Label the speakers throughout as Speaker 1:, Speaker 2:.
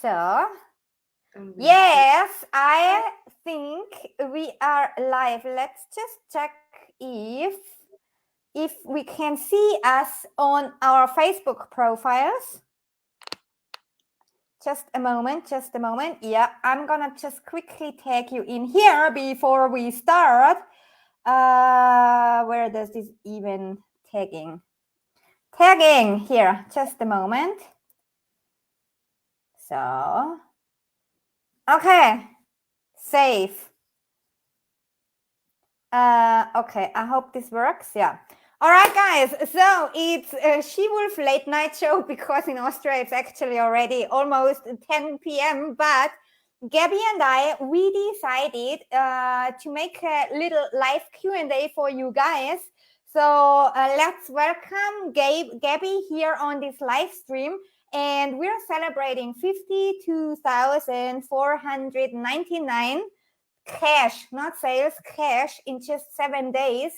Speaker 1: So, yes, I think we are live. Let's just check if we can see us on our Facebook profiles. Just a moment. Yeah, I'm gonna just quickly tag you in here before we start. Where does this even tagging? Tagging here, just a moment. So, okay, save. Okay, I hope this works. Yeah. All right, guys. So it's a SheWolf late night show because in Austria it's actually already almost 10 p.m. But Gaby and I, we decided to make a little live Q&A for you guys. So let's welcome Gaby here on this live stream. And we're celebrating 52,499 cash, not sales, cash in just 7 days.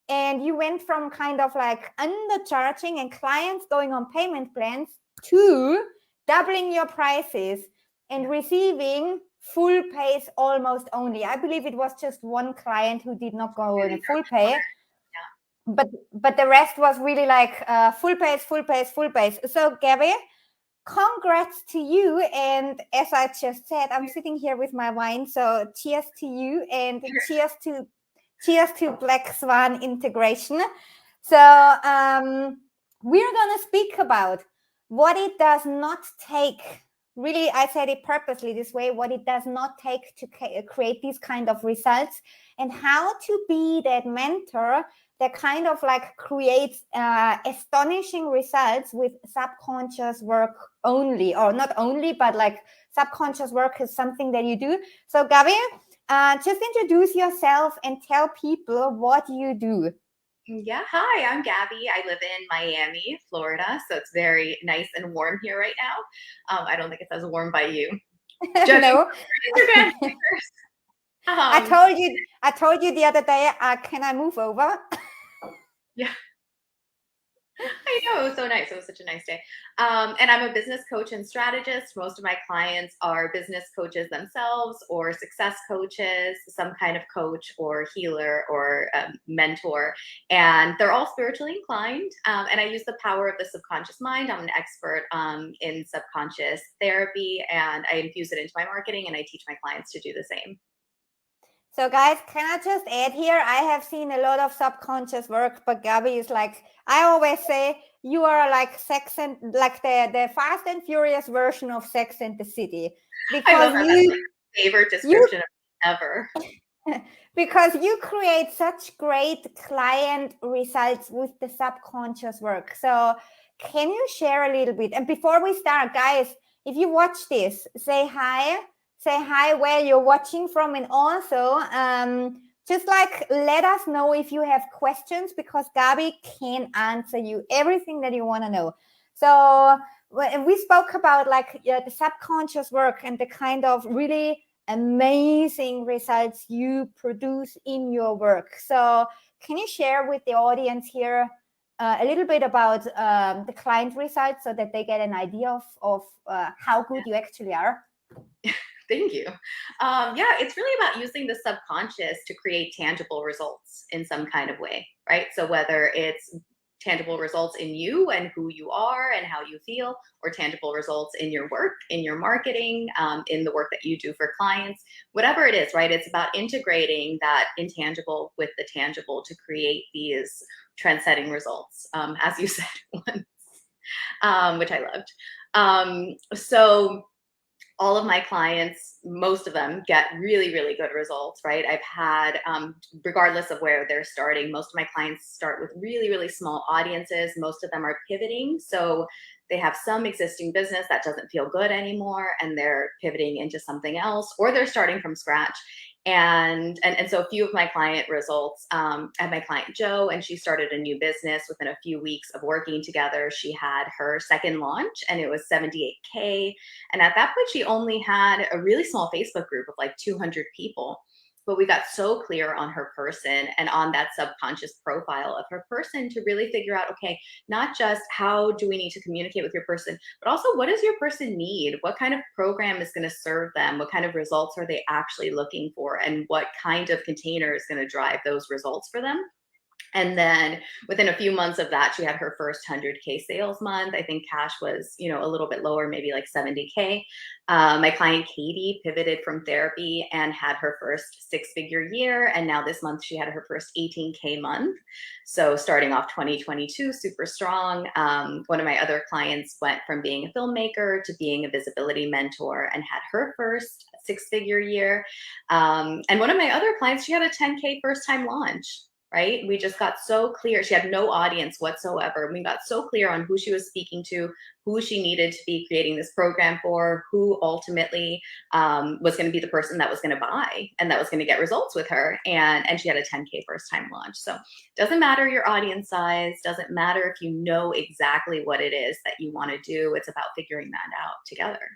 Speaker 1: And you went from kind of like undercharging and clients going on payment plans to doubling your prices and receiving full pays almost only. I believe it was just one client who did not go on a full pay. But the rest was really like full pays. So Gaby, congrats to you. And as I just said, I'm sitting here with my wine. So cheers to you and cheers to Black Swan integration. So we're going to speak about what it does not take. Really, I said it purposely this way, what it does not take to create these kind of results and how to be that mentor that kind of like creates astonishing results with subconscious work only, or not only, but like subconscious work is something that you do. So Gaby, just introduce yourself and tell people what you do.
Speaker 2: Yeah, hi, I'm Gaby. I live in Miami, Florida, so it's very nice and warm here right now. I don't think it's as warm by you.
Speaker 1: No. I told you the other day, can I move over?
Speaker 2: Yeah. I know, it was so nice. It was such a nice day. And I'm a business coach and strategist. Most of my clients are business coaches themselves or success coaches, some kind of coach or healer or mentor. And they're all spiritually inclined. And I use the power of the subconscious mind. I'm an expert in subconscious therapy, and I infuse it into my marketing, and I teach my clients to do the same.
Speaker 1: So guys, can I just add here? I have seen a lot of subconscious work, but Gaby is like, I always say, you are like Sex and like the Fast and Furious version of Sex and the City.
Speaker 2: Because I love that. That's like my favorite description ever.
Speaker 1: Because you create such great client results with the subconscious work. So can you share a little bit? And before we start, guys, if you watch this, say hi where you're watching from, and also just like let us know if you have questions, because Gaby can answer you everything that you want to know. So we spoke about like the subconscious work and the kind of really amazing results you produce in your work. So can you share with the audience here a little bit about the client results so that they get an idea of how good you actually are?
Speaker 2: Thank you. Yeah, it's really about using the subconscious to create tangible results in some kind of way, right? So whether it's tangible results in you and who you are and how you feel, or tangible results in your work, in your marketing, in the work that you do for clients, whatever it is, right? It's about integrating that intangible with the tangible to create these trend-setting results, as you said once, which I loved. So all of my clients, most of them get really, really good results, right? I've had, regardless of where they're starting, most of my clients start with really, really small audiences. Most of them are pivoting. So they have some existing business that doesn't feel good anymore, and they're pivoting into something else, or they're starting from scratch. And so a few of my client results, I had my client Jo, and she started a new business within a few weeks of working together. She had her second launch, and it was 78K. And at that point, she only had a really small Facebook group of like 200 people. but we got so clear on her person and on that subconscious profile of her person to really figure out, okay, not just how do we need to communicate with your person, but also what does your person need? What kind of program is going to serve them? What kind of results are they actually looking for? And what kind of container is going to drive those results for them? And then within a few months of that, she had her first 100K sales month. I think cash was, a little bit lower, maybe like 70K. My client Katie pivoted from therapy and had her first 6-figure year. And now this month she had her first 18K month. So starting off 2022, super strong. One of my other clients went from being a filmmaker to being a visibility mentor and had her first 6-figure year. And one of my other clients, she had a 10K first time launch. Right? We just got so clear. She had no audience whatsoever. We got so clear on who she was speaking to, who she needed to be creating this program for, who ultimately was going to be the person that was going to buy and that was going to get results with her. And she had a 10K first time launch. So doesn't matter your audience size, doesn't matter if you know exactly what it is that you want to do. It's about figuring that out together.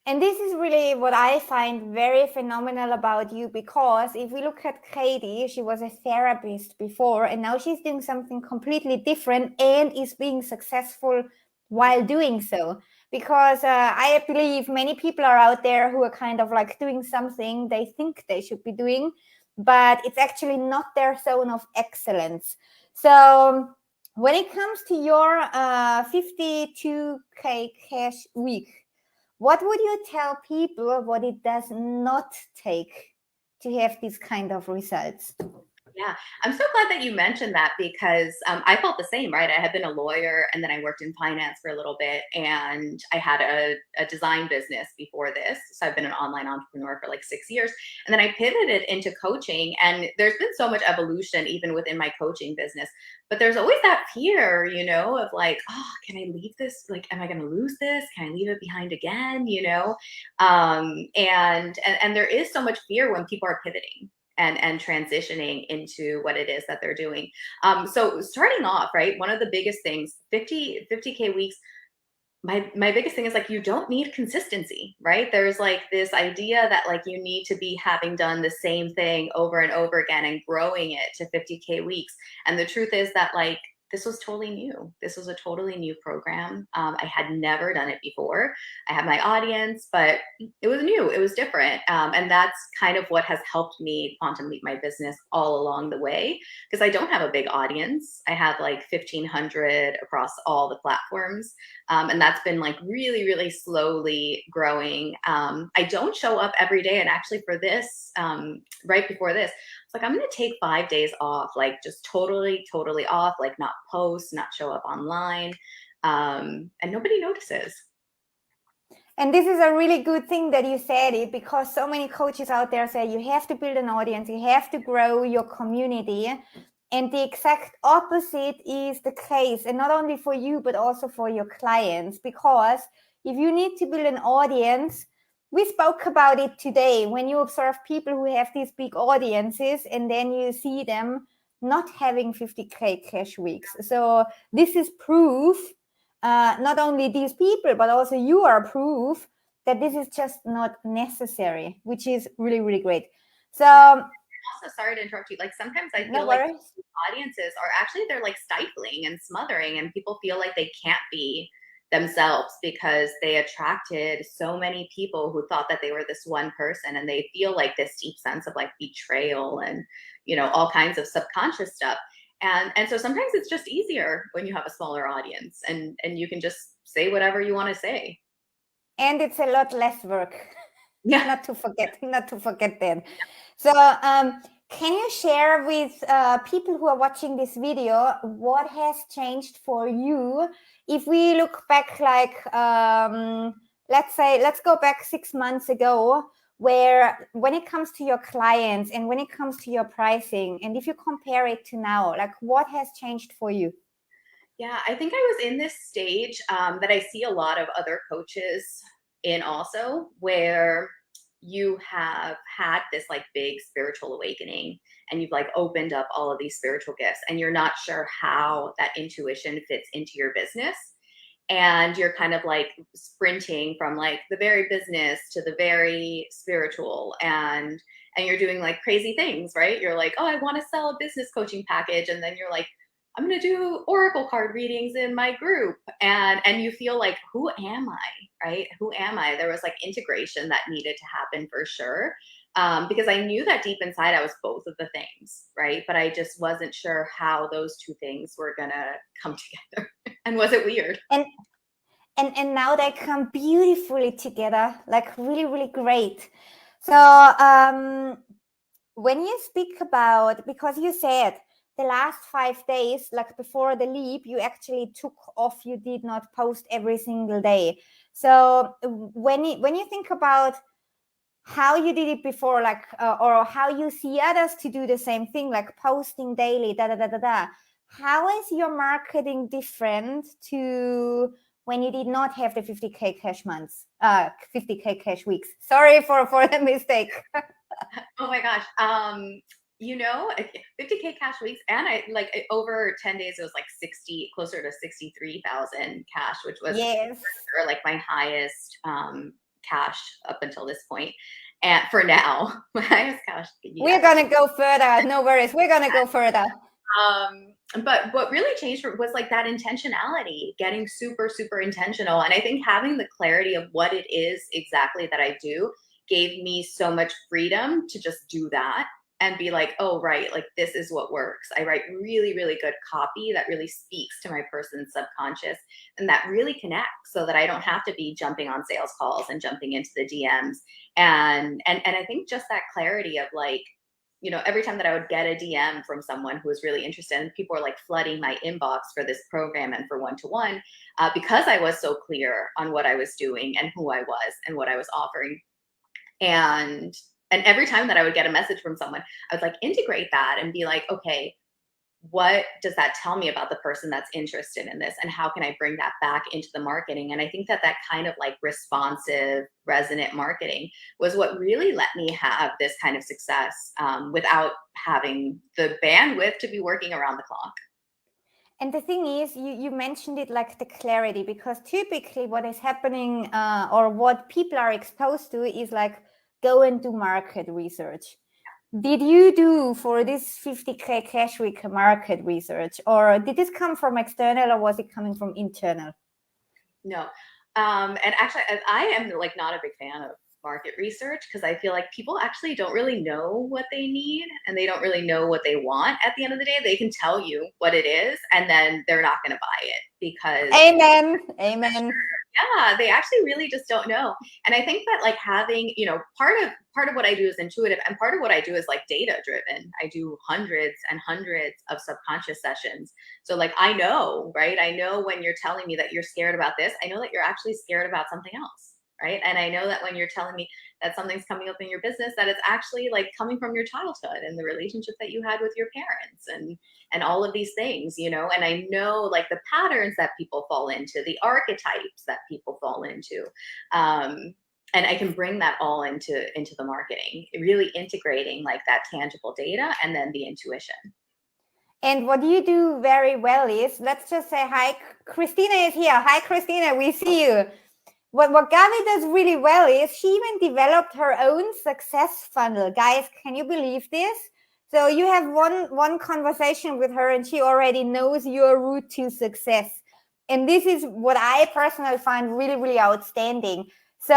Speaker 1: And this is really what I find very phenomenal about you, because if we look at Katie, she was a therapist before, and now she's doing something completely different and is being successful while doing so. Because I believe many people are out there who are kind of like doing something they think they should be doing, but it's actually not their zone of excellence. So when it comes to your 52K cash week, what would you tell people what it does not take to have these kind of results?
Speaker 2: Yeah, I'm so glad that you mentioned that, because I felt the same, right? I had been a lawyer and then I worked in finance for a little bit, and I had a design business before this. So I've been an online entrepreneur for like 6 years. And then I pivoted into coaching, and there's been so much evolution even within my coaching business. But there's always that fear, of like, oh, can I leave this? Like, am I going to lose this? Can I leave it behind again? And there is so much fear when people are pivoting and transitioning into what it is that they're doing. So starting off, right, one of the biggest things, 50K weeks, my biggest thing is like, you don't need consistency, right? There's like this idea that like you need to be having done the same thing over and over again and growing it to 50K weeks. And the truth is that like, this was totally new. This was a totally new program. I had never done it before. I had my audience, but it was new. It was different. And that's kind of what has helped me quantum leap my business all along the way, because I don't have a big audience. I have like 1,500 across all the platforms. And that's been like really, really slowly growing. I don't show up every day. And actually for this, right before this, it's like, I'm going to take 5 days off, like just totally off, like not post, not show up online. And nobody notices.
Speaker 1: And this is a really good thing that you said it, because so many coaches out there say you have to build an audience, you have to grow your community. And the exact opposite is the case. And not only for you, but also for your clients. Because if you need to build an audience, we spoke about it today, when you observe people who have these big audiences and then you see them not having 50K cash weeks. So this is proof, not only these people, but also you are proof that this is just not necessary, which is really, really great. So
Speaker 2: also, sorry to interrupt you. Like sometimes I feel like audiences are actually, they're like stifling and smothering, and people feel like they can't be themselves because they attracted so many people who thought that they were this one person, and they feel like this deep sense of like betrayal and all kinds of subconscious stuff. And so sometimes it's just easier when you have a smaller audience, and you can just say whatever you want to say.
Speaker 1: And it's a lot less work.
Speaker 2: Yeah.
Speaker 1: Not to forget that. So can you share with people who are watching this video what has changed for you? If we look back, like let's go back 6 months ago, where when it comes to your clients and when it comes to your pricing, and if you compare it to now, like what has changed for you?
Speaker 2: Yeah, I think I was in this stage that I see a lot of other coaches in also, where you have had this like big spiritual awakening and you've like opened up all of these spiritual gifts, and you're not sure how that intuition fits into your business. And you're kind of like sprinting from like the very business to the very spiritual, and and you're doing like crazy things, right? You're like, oh, I want to sell a business coaching package. And then you're like, I'm going to do oracle card readings in my group. And you feel like, who am I, right? Who am I? There was like integration that needed to happen for sure. Because I knew that deep inside I was both of the things, right? But I just wasn't sure how those two things were going to come together. And was it weird?
Speaker 1: And now they come beautifully together, like really, really great. So when you speak about, because you said the last 5 days, like before the leap, you actually took off, you did not post every single day. So when you think about how you did it before, like or how you see others to do the same thing, like posting daily, how is your marketing different to when you did not have the 50K cash months, 50K cash weeks? Sorry for the mistake.
Speaker 2: Oh my gosh. 50K cash weeks, and I like over 10 days, it was like closer to 63,000 cash, which was
Speaker 1: yes,
Speaker 2: like my highest cash up until this point. And for now, my highest cash.
Speaker 1: We're gonna go further. No worries. We're gonna go further.
Speaker 2: But what really changed was like that intentionality, getting super, super intentional. And I think having the clarity of what it is exactly that I do gave me so much freedom to just do that and be like, oh, right, like this is what works. I write really, really good copy that really speaks to my person's subconscious and that really connects, so that I don't have to be jumping on sales calls and jumping into the DMs. And I think just that clarity of like, every time that I would get a DM from someone who was really interested, and people were like flooding my inbox for this program and for one-to-one, because I was so clear on what I was doing and who I was and what I was offering. And every time that I would get a message from someone, I would like integrate that and be like, okay, what does that tell me about the person that's interested in this, and how can I bring that back into the marketing? And I think that kind of like responsive, resonant marketing was what really let me have this kind of success, without having the bandwidth to be working around the clock.
Speaker 1: And the thing is, you mentioned it, like the clarity, because typically what is happening, or what people are exposed to, is like go and do market research. Did you do for this 50K cash week market research, or did this come from external, or was it coming from internal?
Speaker 2: No. And actually, I am like not a big fan of market research, because I feel like people actually don't really know what they need, and they don't really know what they want. At the end of the day, they can tell you what it is, and then they're not going to buy it because
Speaker 1: Amen.
Speaker 2: Yeah, they actually really just don't know. And I think that like having, part of what I do is intuitive, and part of what I do is like data driven. I do hundreds and hundreds of subconscious sessions. So like I know, right? I know when you're telling me that you're scared about this, I know that you're actually scared about something else, right? And I know that when you're telling me that something's coming up in your business, that it's actually like coming from your childhood and the relationship that you had with your parents and all of these things, and I know like the patterns that people fall into, the archetypes that people fall into. And I can bring that all into the marketing, really integrating like that tangible data and then the intuition.
Speaker 1: And what you do very well is, let's just say hi, Christina is here. Hi, Christina, we see you. What Gaby does really well is she even developed her own success funnel. Guys, can you believe this? So you have one conversation with her and she already knows your route to success. And this is what I personally find really, really outstanding. So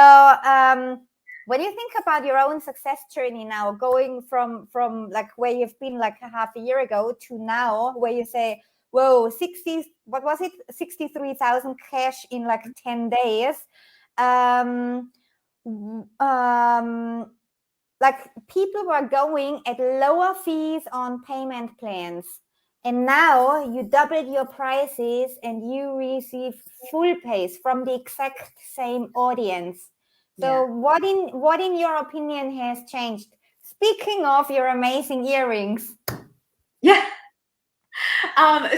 Speaker 1: when you think about your own success journey now, going from like where you've been like a half a year ago to now, where you say, whoa, 63,000 cash in like 10 days. Like people were going at lower fees on payment plans, and now you doubled your prices and you receive full pays from the exact same audience. So yeah. What in your opinion has changed? Speaking of your amazing earrings.
Speaker 2: Yeah.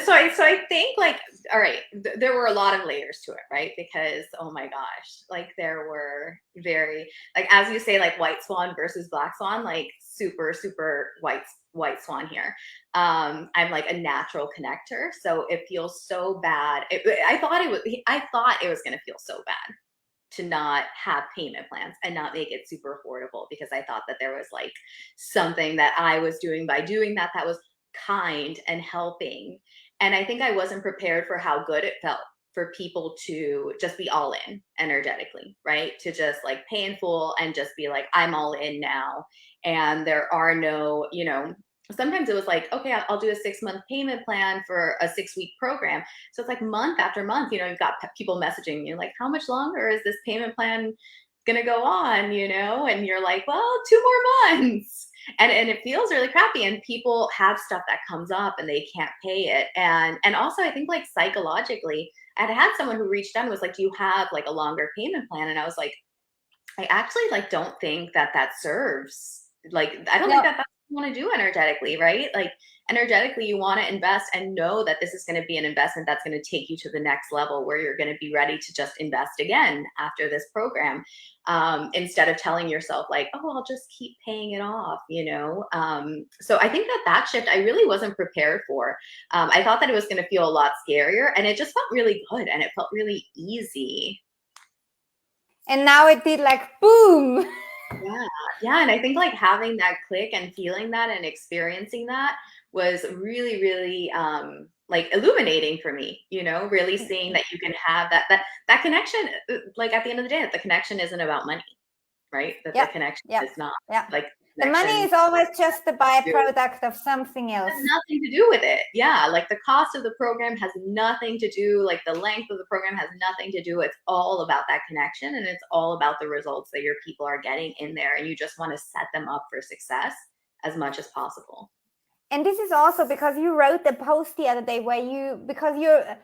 Speaker 2: So I think like, all right, there were a lot of layers to it, right? Because, oh my gosh, like there were very, like, as you say, like white swan versus black swan, like super, super white swan here. I'm like a natural connector. So it feels so bad. I thought it was going to feel so bad to not have payment plans and not make it super affordable, because I thought that there was like something that I was doing by doing that was kind and helping. And I think I wasn't prepared for how good it felt for people to just be all in energetically, right? To just like pay in full and just be like, I'm all in now. And there are no, you know, sometimes it was like, okay, I'll do a 6-month payment plan for a 6-week program. So it's like month after month, you know, you've got people messaging you like, how much longer is this payment plan going to go on, you know? And you're like, well, 2 more months. And it feels really crappy, and people have stuff that comes up and they can't pay it. And also I think like psychologically, I had someone who reached out and was like, do you have like a longer payment plan? And I was like, I actually like don't think that serves, like, I don't think that's what you want to do energetically, right? Like energetically, you want to invest and know that this is going to be an investment that's going to take you to the next level, where you're going to be ready to just invest again after this program, instead of telling yourself like, oh, I'll just keep paying it off, you know? So I think that shift I really wasn't prepared for. I thought that it was going to feel a lot scarier, and it just felt really good and it felt really easy.
Speaker 1: And now it did like boom.
Speaker 2: Yeah. And I think like having that click and feeling that and experiencing that was really, really like illuminating for me, you know, really seeing that you can have that connection. Like at the end of the day, that the connection isn't about money, right? That the connection is not like
Speaker 1: the money is always just the byproduct of something else.
Speaker 2: It has nothing to do with it. Yeah, like the cost of the program has nothing to do, like the length of the program has nothing to do. It's all about that connection, and it's all about the results that your people are getting in there, and you just want to set them up for success as much as possible.
Speaker 1: And this is also because you wrote the post the other day where because you're,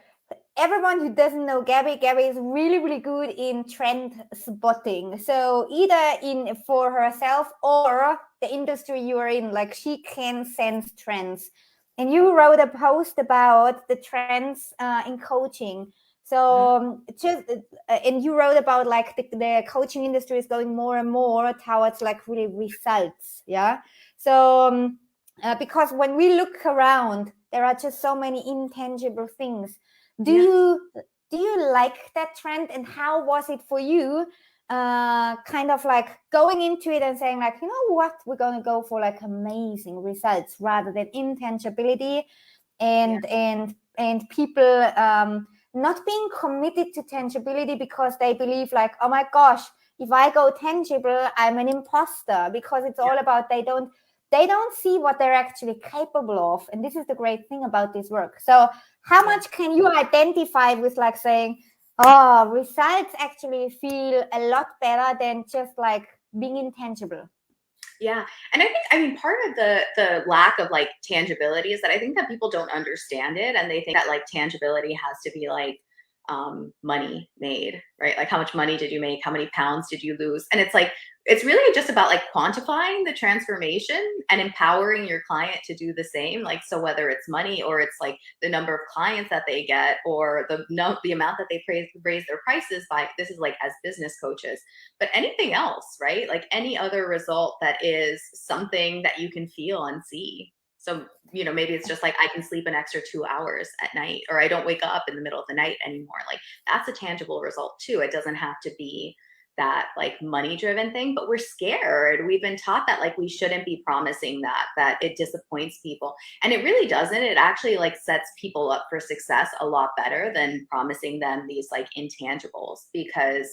Speaker 1: everyone who doesn't know Gaby is really, really good in trend spotting. So either for herself or the industry you are in, like she can sense trends. And you wrote a post about the trends in coaching. So and you wrote about like the coaching industry is going more and more towards like really results. Yeah. So because when we look around, there are just so many intangible things. Do you like that trend, and how was it for you? Kind of like going into it and saying like, you know what, we're going to go for like amazing results rather than intangibility, and people not being committed to tangibility because they believe like, oh my gosh, if I go tangible, I'm an imposter, because it's all about they don't see what they're actually capable of. And this is the great thing about this work. So how much can you identify with like saying, oh, results actually feel a lot better than just like being intangible?
Speaker 2: Yeah. And I mean, part of the lack of like tangibility is that I think that people don't understand it, and they think that like tangibility has to be like money made, right? Like how much money did you make? How many pounds did you lose? And it's like, it's really just about like quantifying the transformation and empowering your client to do the same. Like, so whether it's money or it's like the number of clients that they get, or the amount that they raise their prices by, this is like as business coaches, but anything else, right? Like any other result that is something that you can feel and see. So, you know, maybe it's just like I can sleep an extra 2 hours at night, or I don't wake up in the middle of the night anymore. Like that's a tangible result too. It doesn't have to be that like money driven thing, but we're scared. We've been taught that like we shouldn't be promising that it disappoints people. And it really doesn't. It actually like sets people up for success a lot better than promising them these like intangibles, because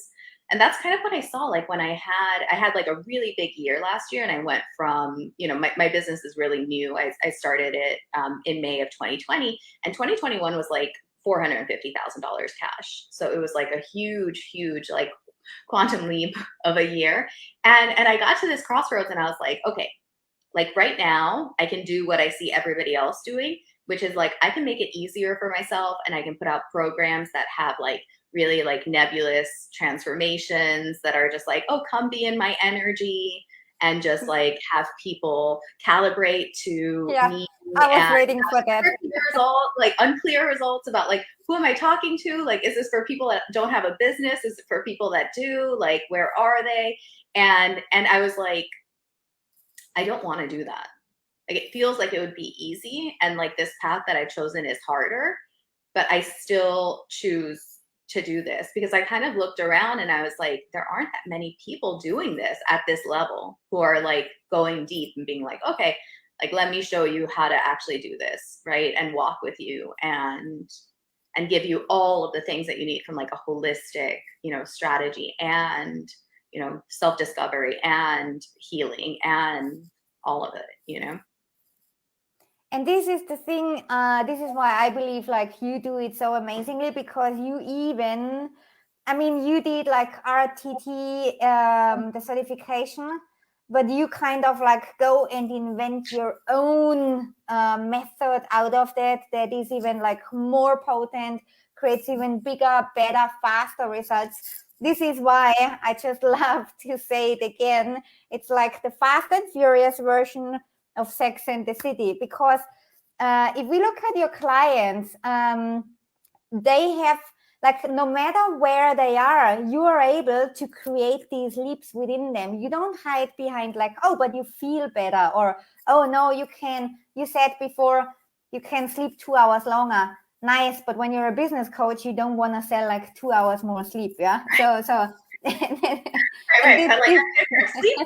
Speaker 2: and that's kind of what I saw. Like when I had like a really big year last year, and I went from, you know, my business is really new. I started it in May of 2020, and 2021 was like $450,000 cash. So it was like a huge like quantum leap of a year. And I got to this crossroads, and I was like, okay, like right now I can do what I see everybody else doing, which is like I can make it easier for myself, and I can put out programs that have like really like nebulous transformations that are just like, oh, come be in my energy, and just like have people calibrate to me.
Speaker 1: I was waiting for that.
Speaker 2: Like unclear results about like, who am I talking to? Like, is this for people that don't have a business? Is it for people that do? Like, where are they? And I was like, I don't want to do that. Like, it feels like it would be easy, and like this path that I've chosen is harder, but I still choose to do this, because I kind of looked around and I was like, there aren't that many people doing this at this level who are like going deep and being like, okay, like, let me show you how to actually do this, right? And walk with you and give you all of the things that you need from like a holistic, strategy and, self-discovery and healing and all of it.
Speaker 1: And this is the thing, this is why I believe like you do it so amazingly, because you did like RTT, the certification, but you kind of like go and invent your own method out of that is even like more potent, creates even bigger, better, faster results. This is why I just love to say it again. It's like the Fast and Furious version of Sex and the City, because if we look at your clients, they have like, no matter where they are, you are able to create these leaps within them. You don't hide behind like, oh, but you feel better, or oh no, you said before you can sleep 2 hours longer. Nice, but when you're a business coach, you don't want to sell like 2 hours more sleep. Yeah. So
Speaker 2: right. But like sleep,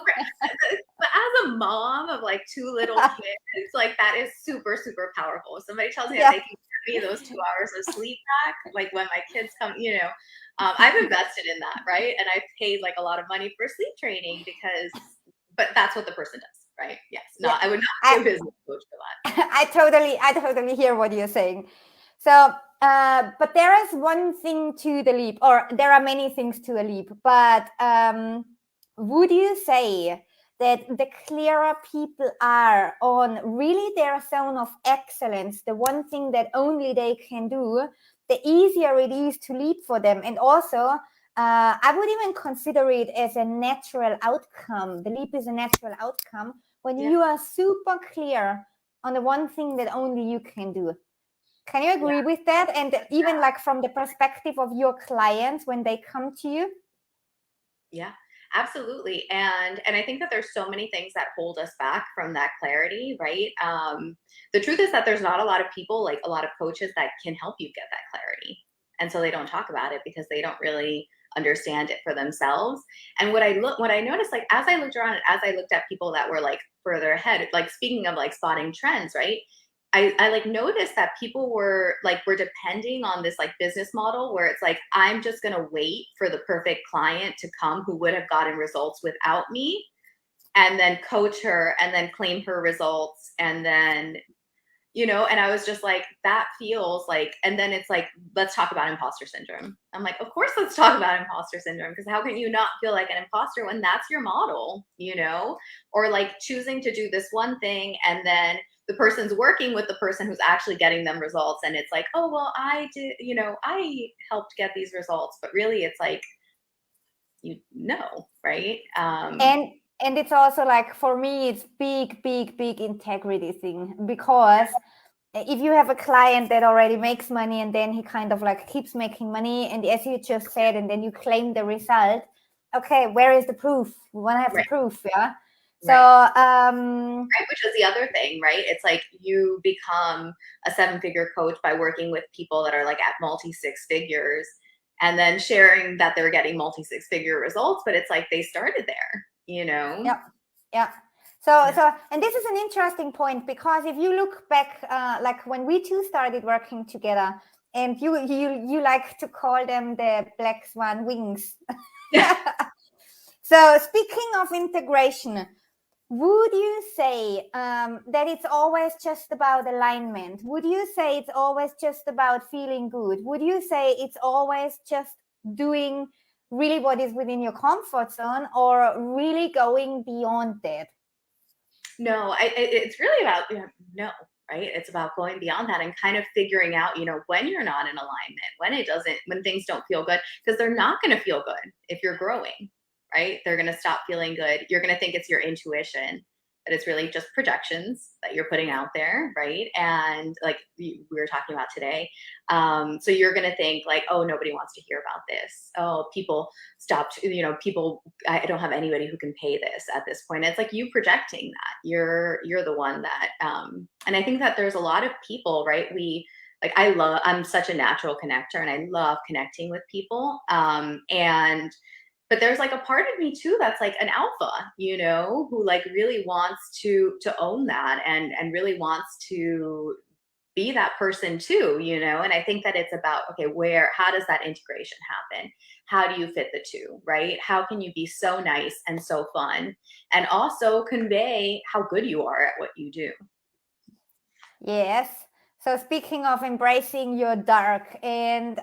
Speaker 2: but as a mom of like 2 little kids, like that is super, super powerful. If somebody tells me that they can give me those 2 hours of sleep back, like when my kids come, I've invested in that, right? And I've paid like a lot of money for sleep training but that's what the person does, right? Yes. No, I would not be a business coach for that.
Speaker 1: I totally hear what you're saying. So, but there is one thing to the leap, or there are many things to a leap, but would you say that the clearer people are on really their zone of excellence, the one thing that only they can do, the easier it is to leap for them? And also, I would even consider it as a natural outcome. The leap is a natural outcome when you are super clear on the one thing that only you can do. Can you agree with that? And even like from the perspective of your clients when they come to you?
Speaker 2: Yeah, absolutely. And I think that there's so many things that hold us back from that clarity, right? The truth is that there's not a lot of people, like a lot of coaches, that can help you get that clarity. And so they don't talk about it because they don't really understand it for themselves. And what I noticed, like as I looked around and as I looked at people that were like further ahead, like speaking of like spotting trends, right? I like noticed that people were depending on this like business model where it's like, I'm just going to wait for the perfect client to come who would have gotten results without me, and then coach her and then claim her results. And then, and I was just like, that feels like, and then it's like, let's talk about imposter syndrome. I'm like, of course, let's talk about imposter syndrome, because how can you not feel like an imposter when that's your model, or like choosing to do this one thing and then the person's working with the person who's actually getting them results. And it's like, oh, well, I did, I helped get these results, but really it's like, right?
Speaker 1: And it's also like, for me, it's big integrity thing, because if you have a client that already makes money and then he kind of like keeps making money, and as you just said, and then you claim the result, okay, where is the proof? We want to have the proof. Yeah. So,
Speaker 2: which is the other thing, right? It's like you become a 7-figure coach by working with people that are like at multi-6 figures and then sharing that they're getting multi-6 figure results, but it's like they started there,
Speaker 1: Yeah. So, and this is an interesting point, because if you look back, like when we two started working together, and you like to call them the black swan wings.
Speaker 2: Yeah.
Speaker 1: So speaking of integration, would you say that it's always just about alignment? Would you say it's always just about feeling good? Would you say it's always just doing really what is within your comfort zone, or really going beyond that?
Speaker 2: No, it's really about, no, right? It's about going beyond that and kind of figuring out, when you're not in alignment, when things don't feel good, because they're not going to feel good if you're growing, right? They're going to stop feeling good. You're going to think it's your intuition, but it's really just projections that you're putting out there, right? And like we were talking about today. So you're going to think like, oh, nobody wants to hear about this. Oh, people stopped, I don't have anybody who can pay this at this point. It's like you projecting that. You're the one that, and I think that there's a lot of people, right? like I'm such a natural connector and I love connecting with people. But there's like a part of me too that's like an alpha, you know, who like really wants to own that and really wants to be that person too, you know. And I think that it's about, okay, how does that integration happen? How do you fit the two, right? How can you be so nice and so fun and also convey how good you are at what you do?
Speaker 1: Yes. So speaking of embracing your dark, and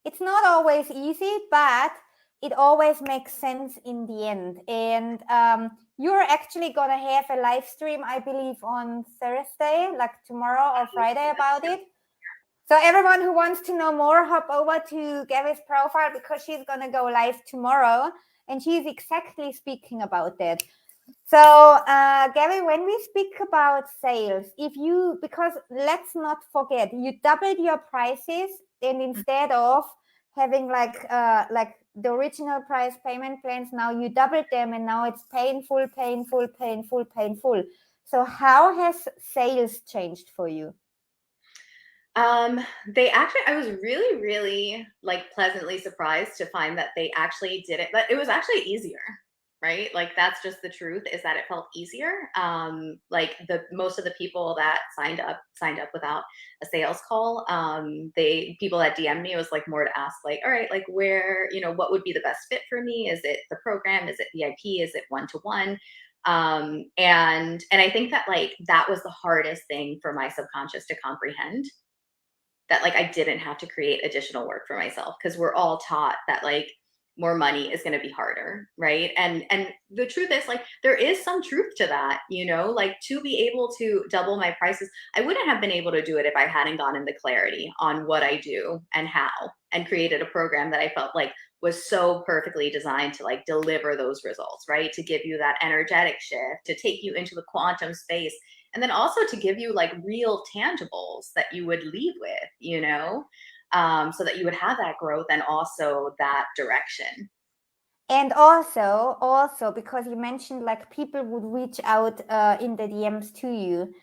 Speaker 1: it's not always easy, but it always makes sense in the end. And you're actually gonna have a live stream, I believe, on Thursday, like tomorrow or Friday, about it. So everyone who wants to know more, hop over to Gaby's profile, because she's gonna go live tomorrow, and she's exactly speaking about that. So, Gabby, when we speak about sales, because let's not forget, you doubled your prices, and instead of having like the original price payment plans, now you doubled them, and now it's painful, painful, painful, painful. So, how has sales changed for you?
Speaker 2: I was really, really like pleasantly surprised to find that they actually did it, but it was actually easier, right? Like that's just the truth, is that it felt easier. Like most of the people that signed up without a sales call. People that DM'd me, was like more to ask like, all right, like where, you know, what would be the best fit for me? Is it the program? Is it VIP? Is it one-to-one? And I think that like that was the hardest thing for my subconscious to comprehend, that like I didn't have to create additional work for myself, because we're all taught that like more money is going to be harder, right? And the truth is, like, there is some truth to that, you know. Like, to be able to double my prices, I wouldn't have been able to do it if I hadn't gotten the clarity on what I do and how, and created a program that I felt like was so perfectly designed to like deliver those results, right? To give you that energetic shift, to take you into the quantum space, and then also to give you like real tangibles that you would leave with, you know, so that you would have that growth and also that direction.
Speaker 1: And also because you mentioned like people would reach out in the DMs to you.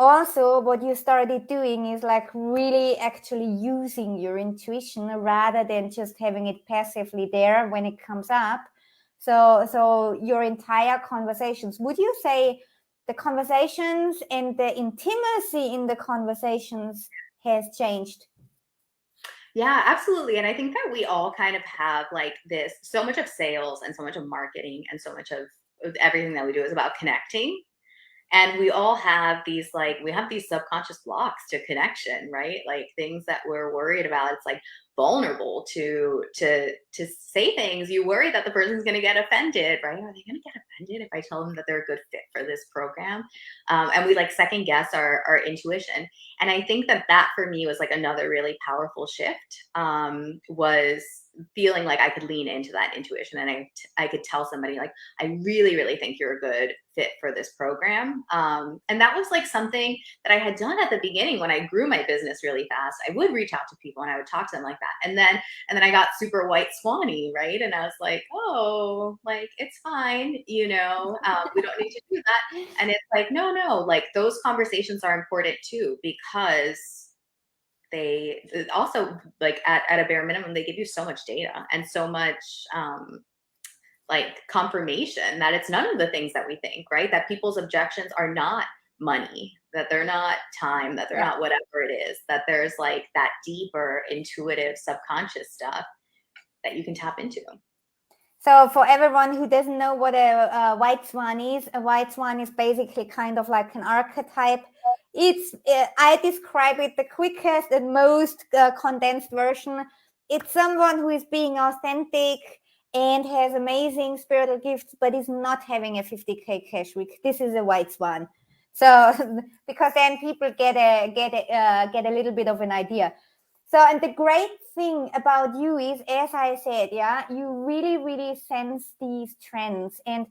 Speaker 1: Also, what you started doing is like really actually using your intuition rather than just having it passively there when it comes up. So your entire conversations, would you say the conversations and the intimacy in the conversations has changed?
Speaker 2: Yeah, absolutely. And I think that we all kind of have like this, so much of sales and so much of marketing and so much of everything that we do is about connecting. And we all have these, like, we have these subconscious blocks to connection, right? Like things that we're worried about. It's like vulnerable to say things. You worry that the person's going to get offended, right? Are they going to get offended if I tell them that they're a good fit for this program? And we like second guess our intuition. And I think that that for me was like another really powerful shift, was feeling like I could lean into that intuition, and I could tell somebody like, I really, really think you're a good fit for this program. And that was like something that I had done at the beginning when I grew my business really fast. I would reach out to people and I would talk to them like that. And then I got super white swanny, right? And I was like, oh, like, it's fine, you know, we don't need to do that. And it's like, no, like those conversations are important too, because they also, like, at a bare minimum, they give you so much data and so much like confirmation that it's none of the things that we think, right? That people's objections are not money, that they're not time, that they're not whatever it is, that there's like that deeper intuitive subconscious stuff that you can tap into.
Speaker 1: So for everyone who doesn't know what a white swan is, a white swan is basically kind of like an archetype. It's I describe it the quickest and most condensed version. It's someone who is being authentic and has amazing spiritual gifts, but is not having a 50K cash week. This is a white swan. So because then people get a little bit of an idea. So, and the great thing about you is, as I said, yeah, you really, really sense these trends. And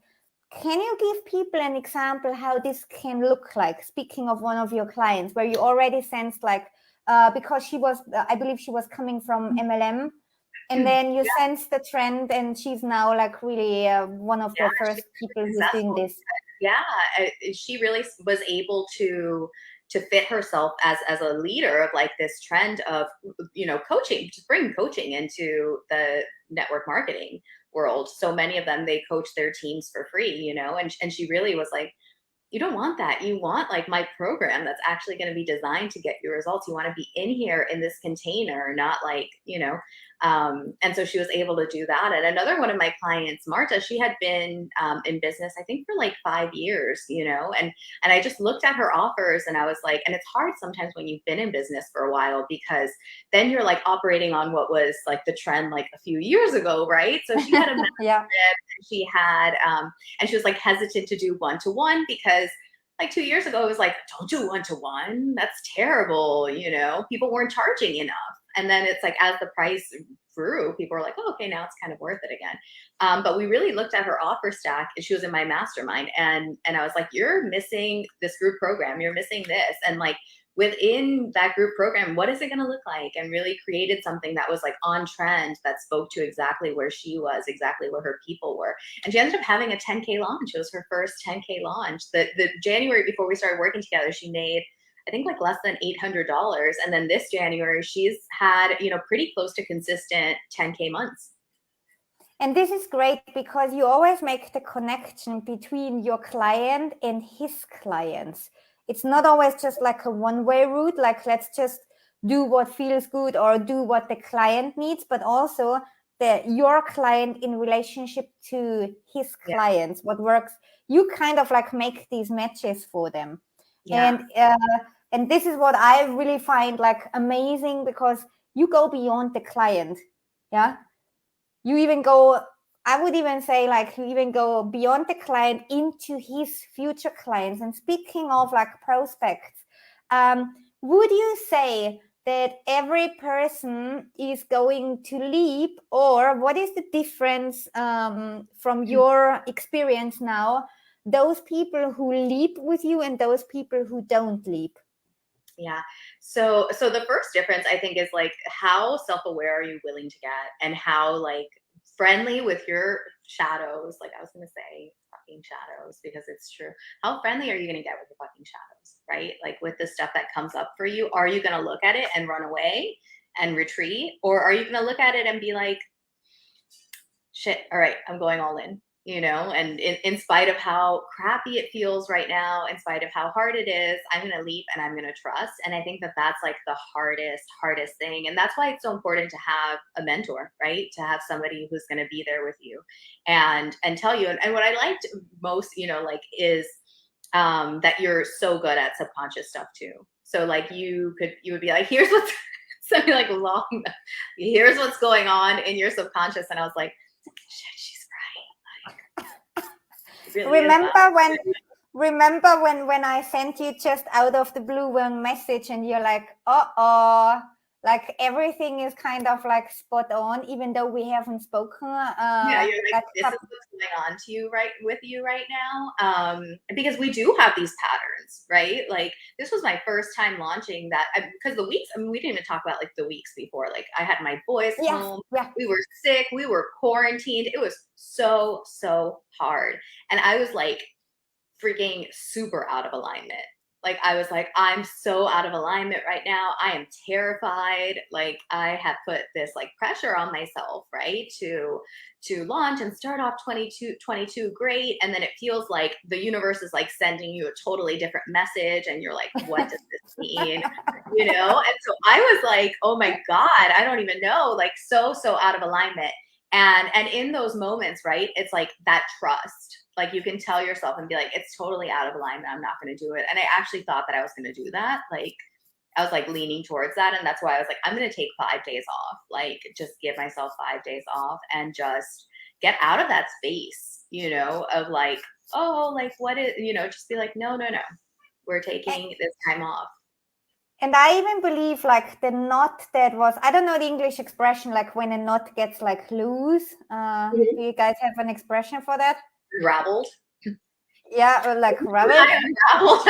Speaker 1: can you give people an example how this can look like? Speaking of one of your clients, where you already sensed like, because she was, I believe she was coming from MLM, and then you sensed the trend, and she's now like really one of the first people who's doing this.
Speaker 2: Yeah, she really was able to to fit herself as a leader of like this trend of, coaching, just bring coaching into the network marketing world. So many of them, they coach their teams for free, and she really was like, you don't want that. You want like my program that's actually going to be designed to get your results. You want to be in here in this container, not like, and so she was able to do that. And another one of my clients, Marta, she had been in business, I think for like 5 years, and I just looked at her offers and I was like, and it's hard sometimes when you've been in business for a while, because then you're like operating on what was like the trend like a few years ago, right? So she had a
Speaker 1: yeah.
Speaker 2: she had and she was like hesitant to do one-to-one because like 2 years ago it was like, don't do one-to-one, that's terrible, people weren't charging enough. And then it's like, as the price grew, people were like, oh, okay, now it's kind of worth it again. But we really looked at her offer stack, and she was in my mastermind, and I was like, you're missing this group program, you're missing this, and like within that group program, what is it going to look like? And really created something that was like on trend, that spoke to exactly where she was, exactly where her people were. And she ended up having a 10K launch. It was her first 10K launch. The January before we started working together, she made, I think, like less than $800. And then this January, she's had, pretty close to consistent 10K months.
Speaker 1: And this is great because you always make the connection between your client and his clients. It's not always just like a one-way route, like let's just do what feels good or do what the client needs, but also your client in relationship to his clients, what works. You kind of like make these matches for them. Yeah. And this is what I really find like amazing, because you go beyond the client. Yeah. You even go, I would even say like you even go beyond the client into his future clients. And speaking of like prospects, would you say that every person is going to leap, or what is the difference from your experience now, those people who leap with you and those people who don't leap?
Speaker 2: Yeah. So the first difference, I think, is like, how self-aware are you willing to get, and how like friendly with your shadows. Like I was going to say fucking shadows, because it's true. How friendly are you going to get with your fucking shadows, right? Like with the stuff that comes up for you, are you going to look at it and run away and retreat? Or are you going to look at it and be like, shit, all right, I'm going all in. And in spite of how crappy it feels right now, in spite of how hard it is, I'm going to leap and I'm going to trust. And I think that that's like the hardest thing. And that's why it's so important to have a mentor, right? To have somebody who's going to be there with you and tell you. And what I liked most, is that you're so good at subconscious stuff too. So like you would be like, here's what's something like long, here's what's going on in your subconscious. And I was like, shit, she's right. Really
Speaker 1: remember when I sent you just out of the blue one message, and you're like, like everything is kind of like spot on, even though we haven't spoken.
Speaker 2: Yeah, you're like, this is what's going on to you with you right now. Because we do have these patterns, right? Like this was my first time launching that, because the weeks, we didn't even talk about like the weeks before. Like I had my boys home, we were sick, we were quarantined. It was so hard. And I was like freaking super out of alignment. Like I was like, I'm so out of alignment right now. I am terrified. Like I have put this like pressure on myself, right? To launch and start off 22 great. And then it feels like the universe is like sending you a totally different message. And you're like, what does this mean? And so I was like, oh my God, I don't even know. Like so out of alignment. And in those moments, right, it's like that trust. Like you can tell yourself and be like, it's totally out of alignment, I'm not going to do it. And I actually thought that I was going to do that. Like I was like leaning towards that. And that's why I was like, I'm going to take 5 days off, like just give myself 5 days off and just get out of that space, of like, oh, like what is, just be like, no, we're taking this time off.
Speaker 1: And I even believe like the knot that was, I don't know the English expression, like when a knot gets like loose. Do you guys have an expression for that?
Speaker 2: Unraveled.
Speaker 1: Yeah, or like raveled.
Speaker 2: Unraveled.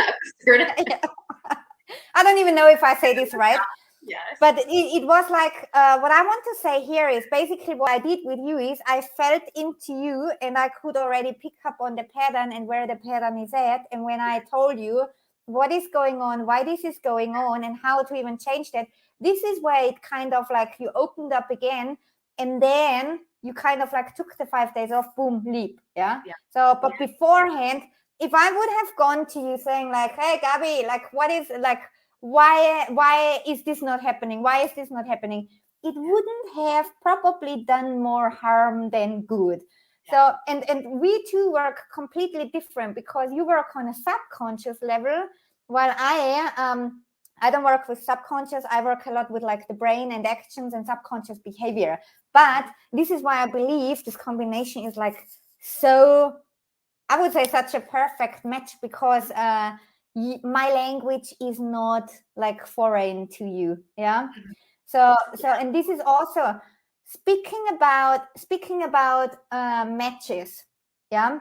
Speaker 1: I don't even know if I say this right.
Speaker 2: Yes.
Speaker 1: But it was like, what I want to say here is basically what I did with you is I felt into you, and I could already pick up on the pattern and where the pattern is at. And when I told you, what is going on, why this is going on, and how to even change that. This is where it kind of like you opened up again, and then you kind of like took the 5 days off, boom, leap. Yeah. So, but beforehand, if I would have gone to you saying like, hey, Gaby, like, what is like, why is this not happening? Why is this not happening? It wouldn't have probably done more harm than good. So, and we two work completely different, because you work on a subconscious level, while I don't work with subconscious. I work a lot with like the brain and actions and subconscious behavior. But this is why I believe this combination is like so, I would say, such a perfect match, because my language is not like foreign to you. Yeah. So, and this is also speaking about matches. Yeah.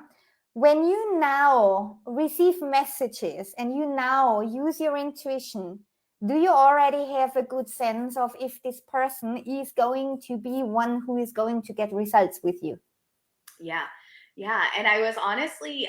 Speaker 1: When you now receive messages and you now use your intuition, do you already have a good sense of if this person is going to be one who is going to get results with you?
Speaker 2: Yeah. And I was honestly,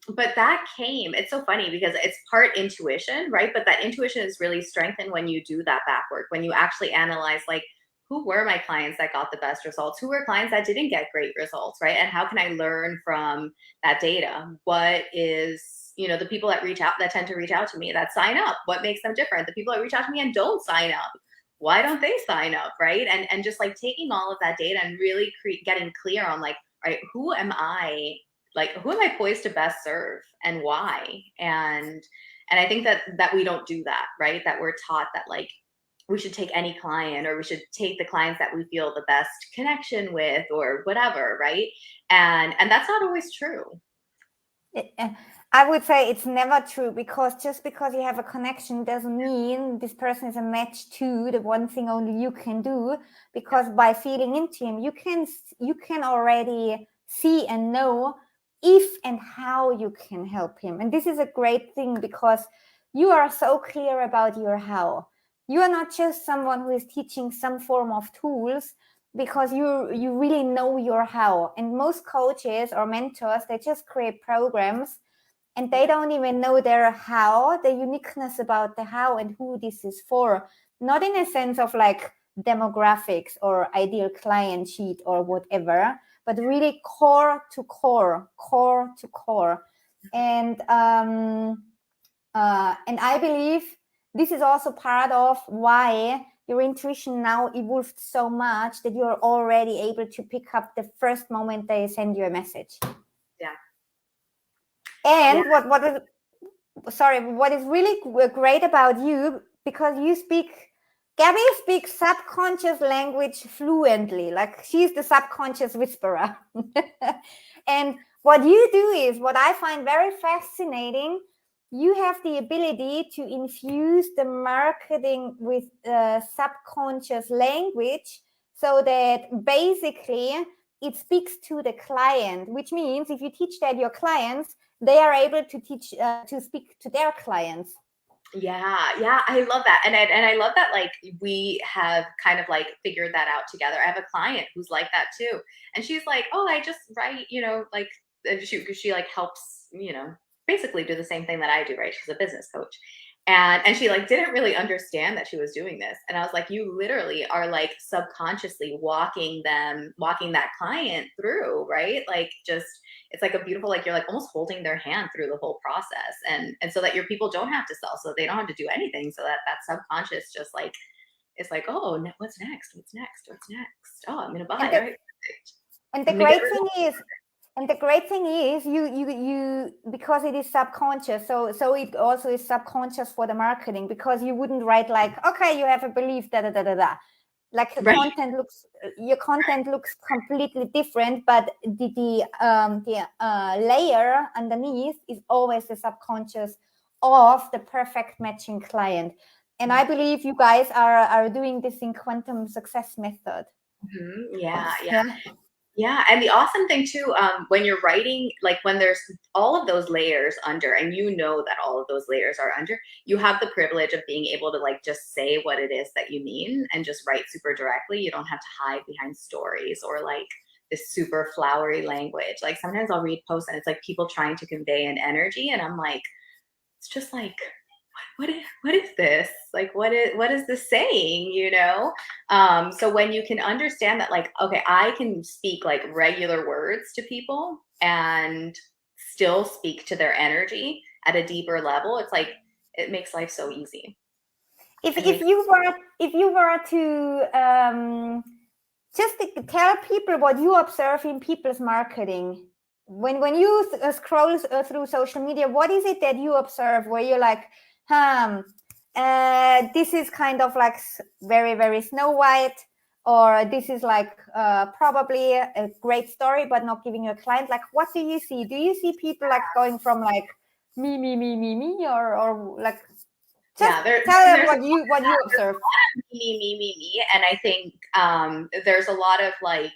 Speaker 2: but that came, it's so funny because it's part intuition, right? But that intuition is really strengthened when you do that back work, when you actually analyze, like, who were my clients that got the best results? Who were clients that didn't get great results, right? And how can I learn from that data? What is, the people that reach out, that tend to reach out to me, that sign up, what makes them different? The people that reach out to me and don't sign up, why don't they sign up, right? And just like taking all of that data and really getting clear on like, right, who am I poised to best serve and why? And I think that we don't do that, right? That we're taught that like we should take any client, or we should take the clients that we feel the best connection with, or whatever, right? And that's not always true.
Speaker 1: I would say it's never true, because just because you have a connection doesn't mean this person is a match to the one thing only you can do. Because by feeding into him, you can already see and know if and how you can help him. And this is a great thing, because you are so clear about your how. You are not just someone who is teaching some form of tools, because you really know your how. And most coaches or mentors, they just create programs, and they don't even know their how, the uniqueness about the how and who this is for. Not in a sense of like demographics or ideal client sheet or whatever, but really core to core. And I believe this is also part of why your intuition now evolved so much that you're already able to pick up the first moment they send you a message.
Speaker 2: Yeah.
Speaker 1: And what is really great about you, because Gaby speaks subconscious language fluently, like she's the subconscious whisperer. And what you do is, what I find very fascinating, you have the ability to infuse the marketing with subconscious language, so that basically it speaks to the client, which means if you teach that your clients, they are able to teach to speak to their clients.
Speaker 2: Yeah, I love that. And I love that like we have kind of like figured that out together. I have a client who's like that too. And she's like, "Oh, I just write, like she like helps, basically do the same thing that I do, right? She's a business coach." And she like didn't really understand that she was doing this. And I was like, "You literally are like subconsciously walking that client through, right? Like just it's like a beautiful, like you're like almost holding their hand through the whole process, and so that your people don't have to sell, so they don't have to do anything, so that subconscious just like it's like, oh, what's next, oh, I'm gonna buy,
Speaker 1: and the,
Speaker 2: right?
Speaker 1: and the great thing is you because it is subconscious, so it also is subconscious for the marketing, because you wouldn't write like, okay, you have a belief like the your content looks completely different, but the layer underneath is always the subconscious of the perfect matching client. And I believe you guys are doing this in quantum success method.
Speaker 2: Mm-hmm. Yeah. And the awesome thing too, when you're writing, like when there's all of those layers under, and that all of those layers are under, you have the privilege of being able to like just say what it is that you mean and just write super directly. You don't have to hide behind stories or like this super flowery language. Like sometimes I'll read posts and it's like people trying to convey an energy, and I'm like, it's just like what is this? Like, what is this saying, you know? So when you can understand that, like, okay, I can speak like regular words to people and still speak to their energy at a deeper level, it's like, it makes life so easy.
Speaker 1: If you were to just tell people what you observe in people's marketing, when you scroll through social media, what is it that you observe where you're like, this is kind of like very, very Snow White, or this is like probably a great story but not giving you a client? Like, what do you see? Do you see people like going from like me, or like, just tell them what you observe.
Speaker 2: Me, and I think there's a lot of like,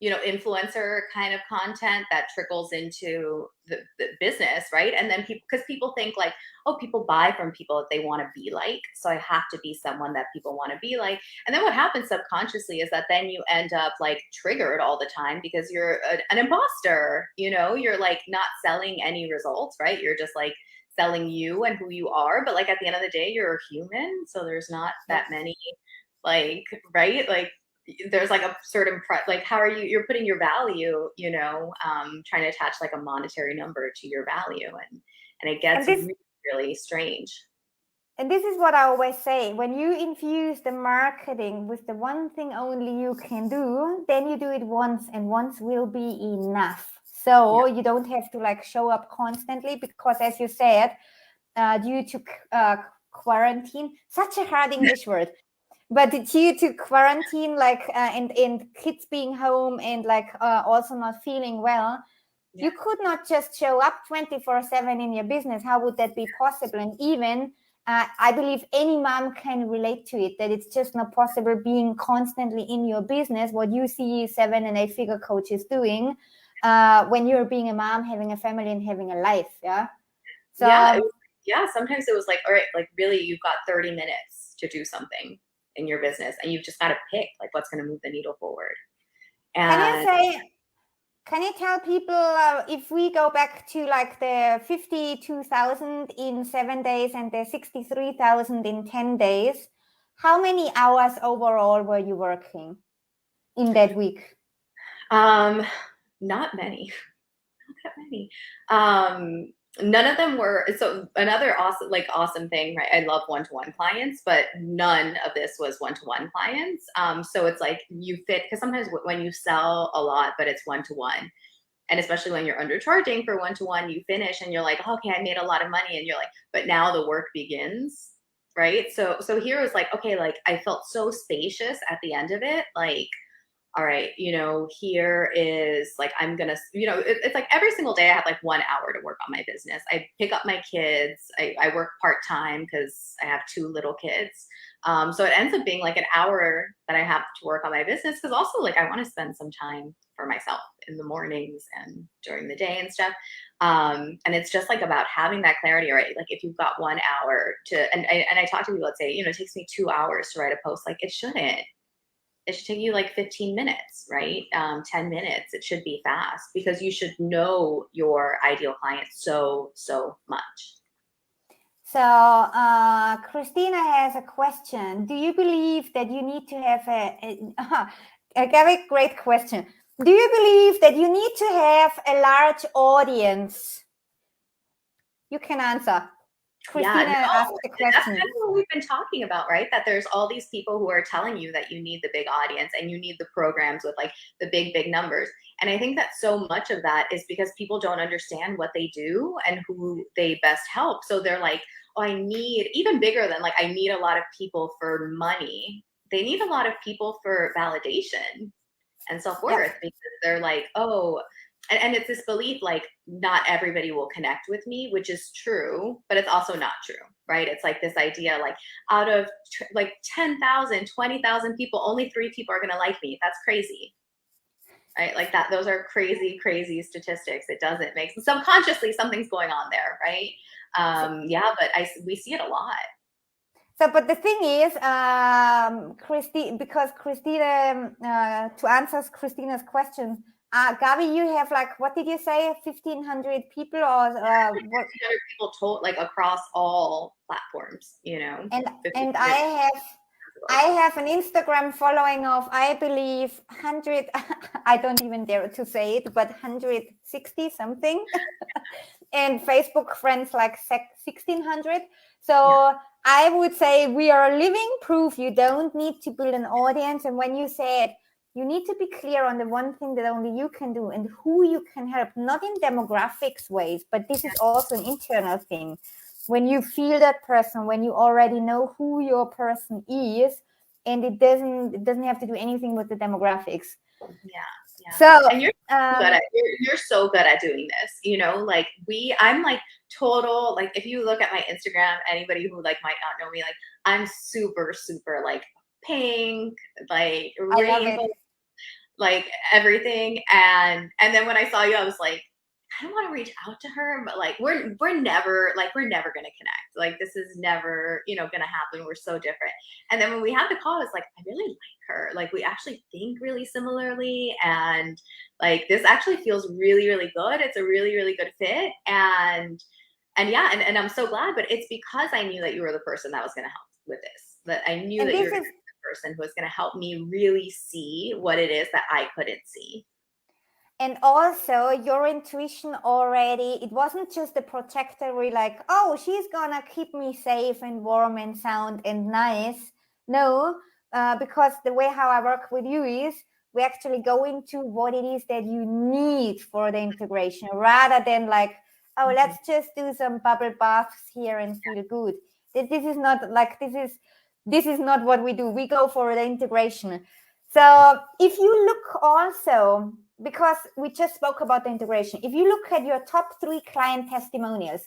Speaker 2: you know, influencer kind of content that trickles into the business, right? And then people think like, oh, people buy from people that they want to be like, so I have to be someone that people want to be like. And then what happens subconsciously is that then you end up like triggered all the time because you're an imposter, you know, you're like not selling any results, right? You're just like selling you and who you are, but like at the end of the day, you're a human, so there's not that many, like, right, like there's like a certain like, how are you're putting your value, you know, trying to attach like a monetary number to your value, and it gets really, really strange.
Speaker 1: And this is what I always say: when you infuse the marketing with the one thing only you can do, then you do it once, and once will be enough. So you don't have to like show up constantly, because as you said, due to quarantine, such a hard English word, but due to quarantine, like and kids being home and like also not feeling well, you could not just show up 24/7 in your business. How would that be possible? And even I believe any mom can relate to it, that it's just not possible being constantly in your business, what you see 7 and 8 figure coaches doing, when you're being a mom, having a family and having a life. So
Speaker 2: sometimes it was like, all right, like really you've got 30 minutes to do something in your business, and you've just got to pick like what's going to move the needle forward. And
Speaker 1: can you tell people, if we go back to like the 52,000 in 7 days and the 63,000 in 10 days, how many hours overall were you working in that week?
Speaker 2: Not many. Not that many. None of them were. So another awesome thing, right? I love one-to-one clients, but none of this was one-to-one clients. So it's like you fit, because sometimes when you sell a lot, but it's one-to-one, and especially when you're undercharging for one-to-one, you finish and you're like, okay, I made a lot of money, and you're like, but now the work begins, right? So here was like, okay, like I felt so spacious at the end of it, like, all right, you know, here is like, I'm gonna, you know, it's like every single day I have like 1 hour to work on my business. I pick up my kids. I work part-time because I have 2 little kids. So it ends up being like an hour that I have to work on my business, because also like I want to spend some time for myself in the mornings and during the day and stuff. And it's just like about having that clarity, right? Like if you've got 1 hour to, and I talk to people that say, you know, it takes me 2 hours to write a post. Like it shouldn't. It should take you like 15 minutes, right? 10 minutes. It should be fast, because you should know your ideal client so much.
Speaker 1: So Christina has a question. Do you believe that you need to have a very great question. Do you believe that you need to have a large audience? You can answer. Christina asked the question.
Speaker 2: That's kind of what we've been talking about, right? That there's all these people who are telling you that you need the big audience and you need the programs with like the big numbers. And I think that so much of that is because people don't understand what they do and who they best help. So they're like, oh, I need, even bigger than like, I need a lot of people for money. They need a lot of people for validation and self-worth, because they're like, oh, and it's this belief like not everybody will connect with me, which is true, but it's also not true, right? It's like this idea like out of like 10,000, 20,000 people, only 3 people are going to like me. That's crazy, right? Like that, those are crazy statistics. It doesn't make sense. Subconsciously something's going on there, right? But we see it a lot.
Speaker 1: So, but the thing is, because Christina, to answer Christina's question, Gaby, you have like, what did you say, 1,500 people or what?
Speaker 2: 1,500 people told, like, across all platforms, you know.
Speaker 1: And I have an Instagram following of, I believe, 100, I don't even dare to say it, but 160 something. And Facebook friends like 1,600. So I would say we are living proof you don't need to build an audience. And when you said you need to be clear on the one thing that only you can do and who you can help, not in demographics ways, but this is also an internal thing. When you feel that person, when you already know who your person is, and it doesn't have to do anything with the demographics.
Speaker 2: Yeah.
Speaker 1: So
Speaker 2: and you're so good at doing this, you know, like I'm like total, like if you look at my Instagram, anybody who like might not know me, like I'm super like pink, like rainbow, like everything. And then when I saw you, I was like, I don't want to reach out to her, but like we're never gonna connect. Like this is never, you know, gonna happen. We're so different. And then when we had the call, it's like I really like her. Like we actually think really similarly, and like this actually feels really good. It's a really good fit. And yeah, and I'm so glad. But it's because I knew that you were the person that was gonna help with this. That I knew that you were the person who was gonna help me really see what it is that I couldn't see.
Speaker 1: And also your intuition already, it wasn't just the protectory like, oh, she's gonna keep me safe and warm and sound and nice. No, because the way how I work with you is we actually go into what it is that you need for the integration rather than like, oh, let's just do some bubble baths here and feel good. This is not like, this is not what we do. We go for the integration. So if you look also, because we just spoke about the integration, if you look at your top 3 client testimonials,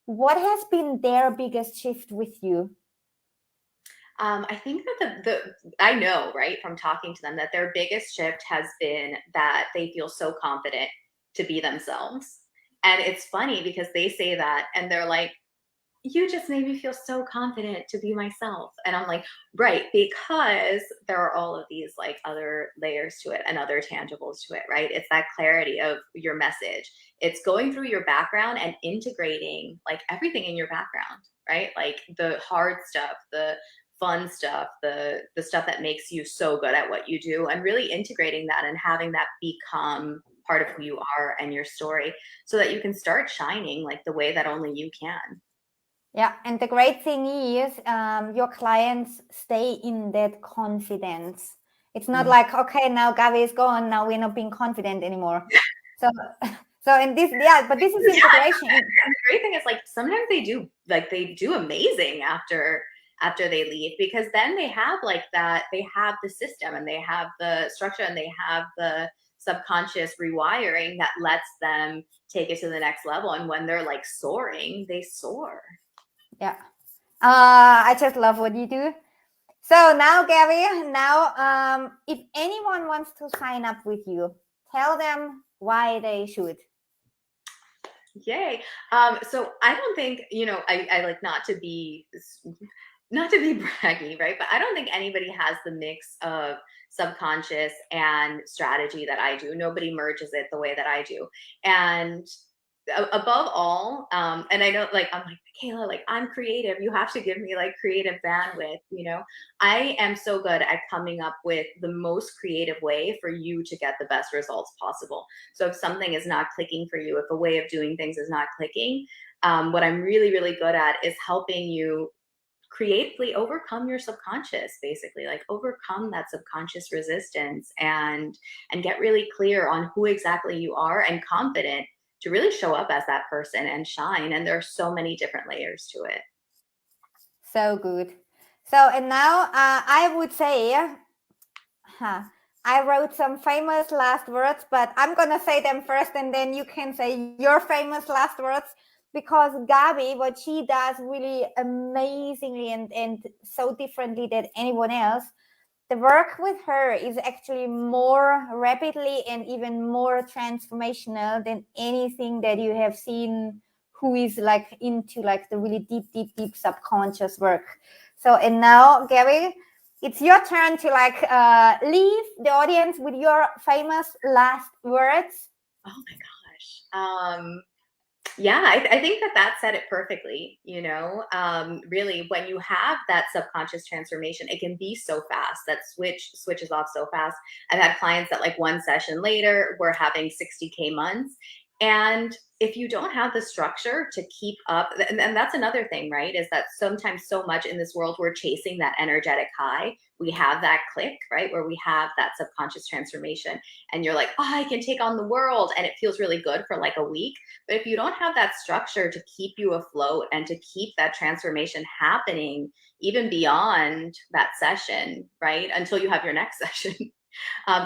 Speaker 1: what has been their biggest shift with you?
Speaker 2: I think that I know, right, from talking to them, that their biggest shift has been that they feel so confident to be themselves. And it's funny because they say that and they're like, you just made me feel so confident to be myself. And I'm like, right, because there are all of these like other layers to it and other tangibles to it, right? It's that clarity of your message. It's going through your background and integrating like everything in your background, right? Like the hard stuff, the fun stuff, the stuff that makes you so good at what you do, and really integrating that and having that become part of who you are and your story so that you can start shining like the way that only you can.
Speaker 1: Yeah, and the great thing is your clients stay in that confidence. It's not like, okay, now Gaby is gone, now we're not being confident anymore. So in this, but this is integration.
Speaker 2: And the great thing is like sometimes they do amazing after they leave, because then they have like that, they have the system and they have the structure and they have the subconscious rewiring that lets them take it to the next level. And when they're like soaring, they soar.
Speaker 1: Yeah. I just love what you do. So now, Gaby, if anyone wants to sign up with you, tell them why they should.
Speaker 2: Yay. So I don't think, you know, I like not to be braggy, right? But I don't think anybody has the mix of subconscious and strategy that I do. Nobody merges it the way that I do. And above all, and I know like I'm like, Kayla, like I'm creative, you have to give me like creative bandwidth, you know. I am so good at coming up with the most creative way for you to get the best results possible. So if something is not clicking for you, if a way of doing things is not clicking, what I'm really good at is helping you creatively overcome your subconscious, basically like overcome that subconscious resistance and get really clear on who exactly you are and confident to really show up as that person and shine. And there are so many different layers to it.
Speaker 1: So good. So, and now I would say, I wrote some famous last words, but I'm going to say them first and then you can say your famous last words, because Gaby, what she does really amazingly and so differently than anyone else, the work with her is actually more rapidly and even more transformational than anything that you have seen who is like into like the really deep subconscious work. So, and now, Gaby, it's your turn to like leave the audience with your famous last words.
Speaker 2: Oh my gosh. Yeah, I think that said it perfectly. Really, when you have that subconscious transformation, it can be so fast. That switches off so fast. I've had clients that like one session later, we're having 60K months. And if you don't have the structure to keep up, and that's another thing, right? Is that sometimes so much in this world, we're chasing that energetic high. We have that click, right? Where we have that subconscious transformation and you're like, oh, I can take on the world. And it feels really good for like a week. But if you don't have that structure to keep you afloat and to keep that transformation happening, even beyond that session, right? Until you have your next session,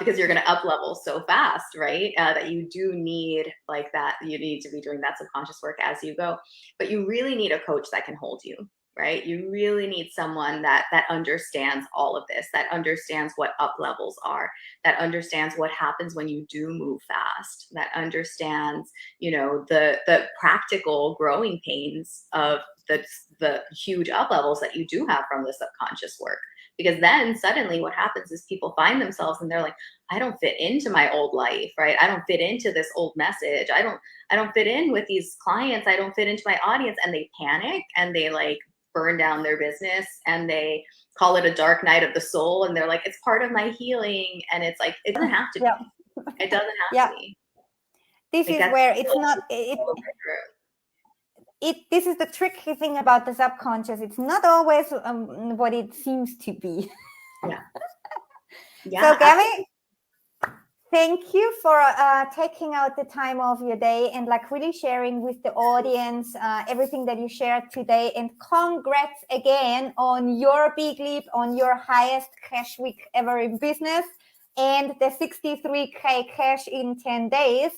Speaker 2: because you're going to up level so fast, right? That you do need like that. You need to be doing that subconscious work as you go, but you really need a coach that can hold you, right? You really need someone that understands all of this, that understands what up levels are, that understands what happens when you do move fast, that understands, the practical growing pains of the huge up levels that you do have from the subconscious work. Because then suddenly what happens is people find themselves and they're like, I don't fit into my old life, right? I don't fit into this old message. I don't fit in with these clients. I don't fit into my audience. And they panic and they like burn down their business and they call it a dark night of the soul. And they're like, it's part of my healing. And it's like, it doesn't have to be. It doesn't have to be.
Speaker 1: This is where it's not, this is the tricky thing about the subconscious. It's not always what it seems to be.
Speaker 2: Yeah.
Speaker 1: So Gaby, thank you for taking out the time of your day and like really sharing with the audience everything that you shared today. And congrats again on your big leap, on your highest cash week ever in business and the 63K cash in 10 days.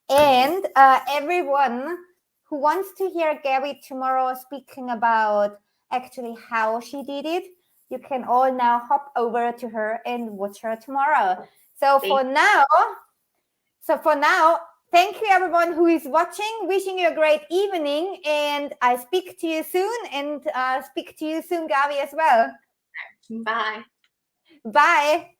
Speaker 1: And everyone who wants to hear Gaby tomorrow speaking about actually how she did it, you can all now hop over to her and watch her tomorrow. So for now, thank you everyone who is watching. Wishing you a great evening, and I speak to you soon, and speak to you soon, Gaby, as well.
Speaker 2: Bye.
Speaker 1: Bye.